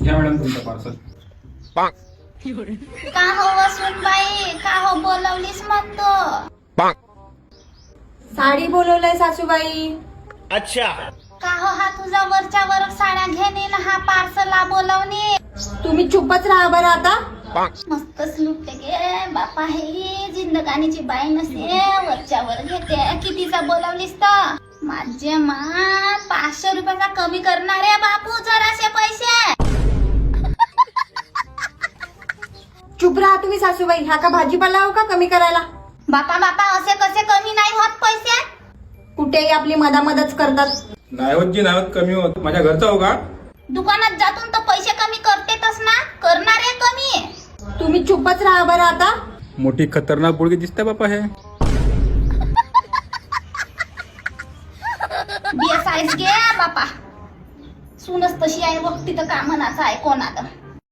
घ्या मॅडम तुमचं पार्सल. का हो वसुनबाई, का हो बोलवलीस म्हणतो? साडी बोलवलंय सासूबाई. का हो हा तुझा वरच्या वर साड्या घेणे ना हा पार्सलला बोलवणे? तुम्ही चुपच राहा बरं आता. मस्तच लुटते गे बापा, हे जिंदगानीची बाई नसते वरच्या वर घेते. कितीचा बोलवलीस तर? माझे मा 500 रुपयाचा कमी करणार आहे बापू, जराशे पैसे. चुप राहा तुम्ही सासूबाई. हा का भाजीपाला हो का कमी करायला? बापा बापा, असे कसे कमी नाही होत पैसे? कुठेही आपली मधामधच करतात. नाही होत जी, नाही होत, कमी होत. माझ्या घरचा हो का? दुकानात जातून तर पैसे कमी करतेतच ना, करणार आहे कमी. तुम्ही चुपच राहा बरं आता. मोठी खतरनाक बुडगी दिसते बापा हे. BS आहेस गे बापा, सूनच तशी आहे, वक्ती तर का मनाचं आहे कोणाचं.